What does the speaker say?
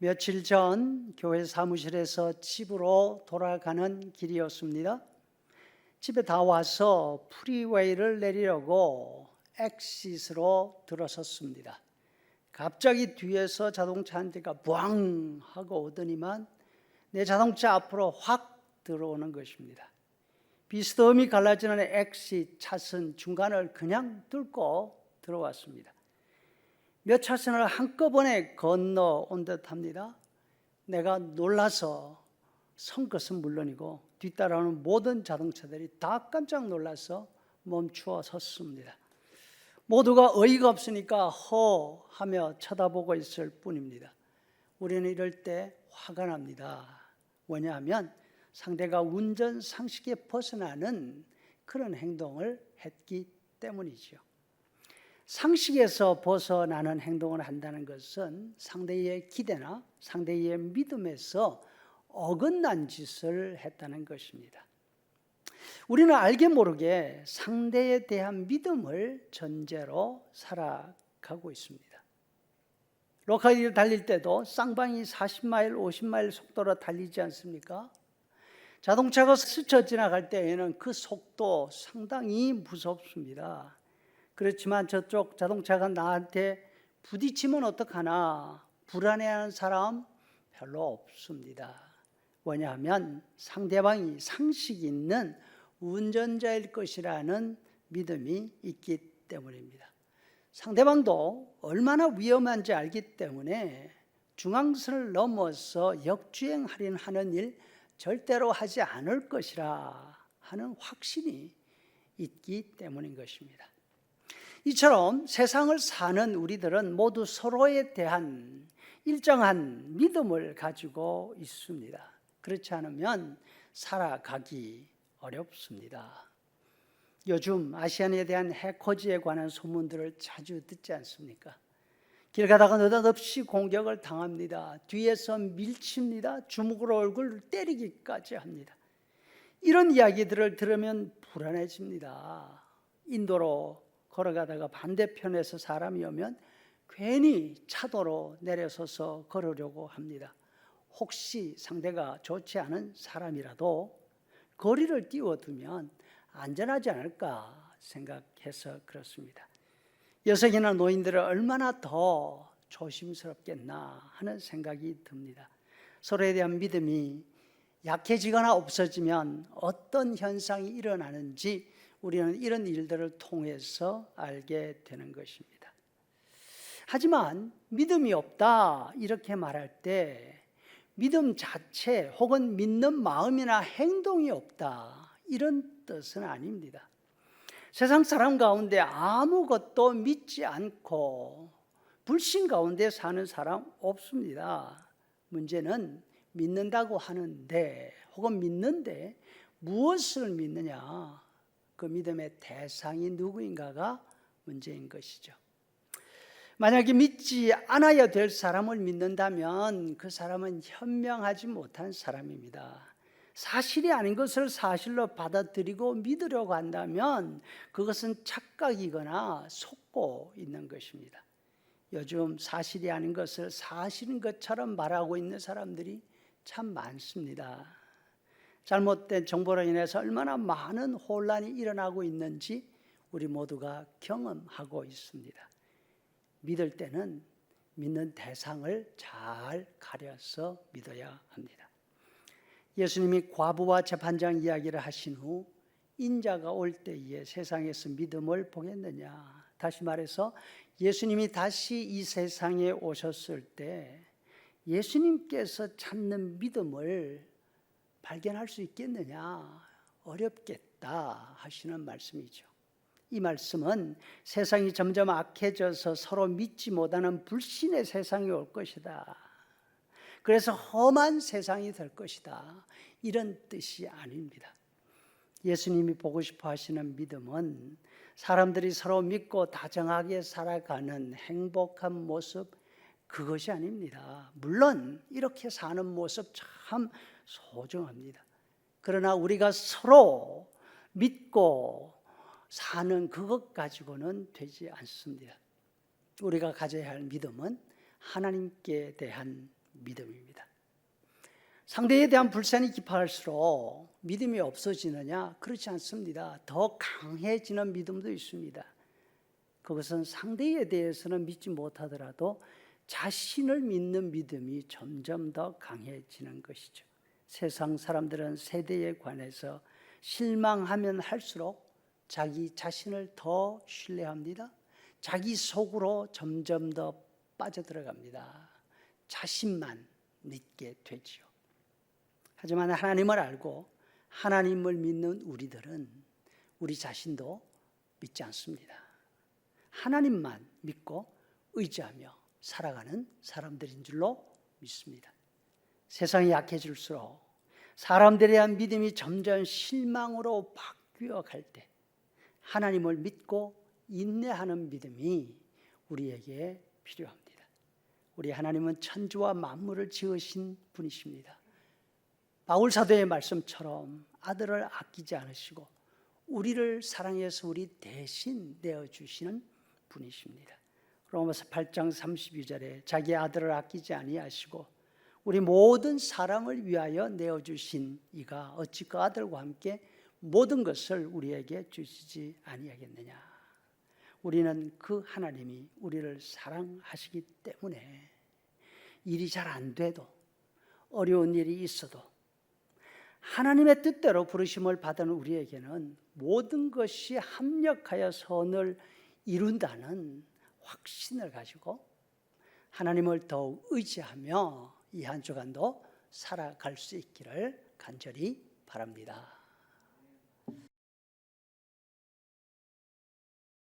며칠 전 교회 사무실에서 집으로 돌아가는 길이었습니다. 집에 다 와서 프리웨이를 내리려고 엑싯으로 들어섰습니다. 갑자기 뒤에서 자동차 한 대가 부앙 하고 오더니만 내 자동차 앞으로 확 들어오는 것입니다. 비스듬히 갈라지는 엑싯 차선 중간을 그냥 뚫고 들어왔습니다. 몇 차선을 한꺼번에 건너온 듯합니다. 내가 놀라서 선 것은 물론이고 뒤따라오는 모든 자동차들이 다 깜짝 놀라서 멈추어 섰습니다. 모두가 어이가 없으니까 허 하며 쳐다보고 있을 뿐입니다. 우리는 이럴 때 화가 납니다. 왜냐하면 상대가 운전 상식에 벗어나는 그런 행동을 했기 때문이죠. 상식에서 벗어나는 행동을 한다는 것은 상대의 기대나 상대의 믿음에서 어긋난 짓을 했다는 것입니다. 우리는 알게 모르게 상대에 대한 믿음을 전제로 살아가고 있습니다. 로컬리를 달릴 때도 쌍방이 40마일, 50마일 속도로 달리지 않습니까? 자동차가 스쳐 지나갈 때에는 그 속도 상당히 무섭습니다. 그렇지만 저쪽 자동차가 나한테 부딪히면 어떡하나 불안해하는 사람 별로 없습니다. 왜냐하면 상대방이 상식 있는 운전자일 것이라는 믿음이 있기 때문입니다. 상대방도 얼마나 위험한지 알기 때문에 중앙선을 넘어서 역주행하려는 하는 일 절대로 하지 않을 것이라 하는 확신이 있기 때문인 것입니다. 이처럼 세상을 사는 우리들은 모두 서로에 대한 일정한 믿음을 가지고 있습니다. 그렇지 않으면 살아가기 어렵습니다. 요즘 아시안에 대한 해코지에 관한 소문들을 자주 듣지 않습니까? 길 가다가 느닷없이 공격을 당합니다. 뒤에서 밀칩니다. 주먹으로 얼굴을 때리기까지 합니다. 이런 이야기들을 들으면 불안해집니다. 인도로 걸어가다가 반대편에서 사람이 오면 괜히 차도로 내려서서 걸으려고 합니다. 혹시 상대가 좋지 않은 사람이라도 거리를 띄워두면 안전하지 않을까 생각해서 그렇습니다. 여성이나 노인들은 얼마나 더 조심스럽겠나 하는 생각이 듭니다. 서로에 대한 믿음이 약해지거나 없어지면 어떤 현상이 일어나는지 우리는 이런 일들을 통해서 알게 되는 것입니다. 하지만 믿음이 없다 이렇게 말할 때 믿음 자체 혹은 믿는 마음이나 행동이 없다 이런 뜻은 아닙니다. 세상 사람 가운데 아무것도 믿지 않고 불신 가운데 사는 사람 없습니다. 문제는 믿는다고 하는데 혹은 믿는데 무엇을 믿느냐, 그 믿음의 대상이 누구인가가 문제인 것이죠. 만약에 믿지 않아야 될 사람을 믿는다면 그 사람은 현명하지 못한 사람입니다. 사실이 아닌 것을 사실로 받아들이고 믿으려고 한다면 그것은 착각이거나 속고 있는 것입니다. 요즘 사실이 아닌 것을 사실인 것처럼 말하고 있는 사람들이 참 많습니다. 잘못된 정보로 인해서 얼마나 많은 혼란이 일어나고 있는지 우리 모두가 경험하고 있습니다. 믿을 때는 믿는 대상을 잘 가려서 믿어야 합니다. 예수님이 과부와 재판장 이야기를 하신 후 인자가 올 때에 세상에서 믿음을 보겠느냐. 다시 말해서 예수님이 다시 이 세상에 오셨을 때 예수님께서 찾는 믿음을 발견할 수 있겠느냐. 어렵겠다 하시는 말씀이죠. 이 말씀은 세상이 점점 악해져서 서로 믿지 못하는 불신의 세상이 올 것이다. 그래서 험한 세상이 될 것이다. 이런 뜻이 아닙니다. 예수님이 보고 싶어 하시는 믿음은 사람들이 서로 믿고 다정하게 살아가는 행복한 모습, 그것이 아닙니다. 물론 이렇게 사는 모습 참 소중합니다. 그러나 우리가 서로 믿고 사는 그것 가지고는 되지 않습니다. 우리가 가져야 할 믿음은 하나님께 대한 믿음입니다. 상대에 대한 불신이 깊어갈수록 믿음이 없어지느냐? 그렇지 않습니다. 더 강해지는 믿음도 있습니다. 그것은 상대에 대해서는 믿지 못하더라도 자신을 믿는 믿음이 점점 더 강해지는 것이죠. 세상 사람들은 세대에 관해서 실망하면 할수록 자기 자신을 더 신뢰합니다. 자기 속으로 점점 더 빠져들어갑니다. 자신만 믿게 되지요. 하지만 하나님을 알고 하나님을 믿는 우리들은 우리 자신도 믿지 않습니다. 하나님만 믿고 의지하며 살아가는 사람들인 줄로 믿습니다. 세상이 약해질수록 사람들에 대한 믿음이 점점 실망으로 바뀌어 갈 때 하나님을 믿고 인내하는 믿음이 우리에게 필요합니다. 우리 하나님은 천지와 만물을 지으신 분이십니다. 바울 사도의 말씀처럼 아들을 아끼지 않으시고 우리를 사랑해서 우리 대신 내어주시는 분이십니다. 로마서 8장 32절에 자기 아들을 아끼지 아니하시고 우리 모든 사람을 위하여 내어주신 이가 어찌 그 아들과 함께 모든 것을 우리에게 주시지 아니하겠느냐. 우리는 그 하나님이 우리를 사랑하시기 때문에 일이 잘 안 돼도 어려운 일이 있어도 하나님의 뜻대로 부르심을 받은 우리에게는 모든 것이 합력하여 선을 이룬다는 확신을 가지고 하나님을 더욱 의지하며 이 한 주간도 살아갈 수 있기를 간절히 바랍니다.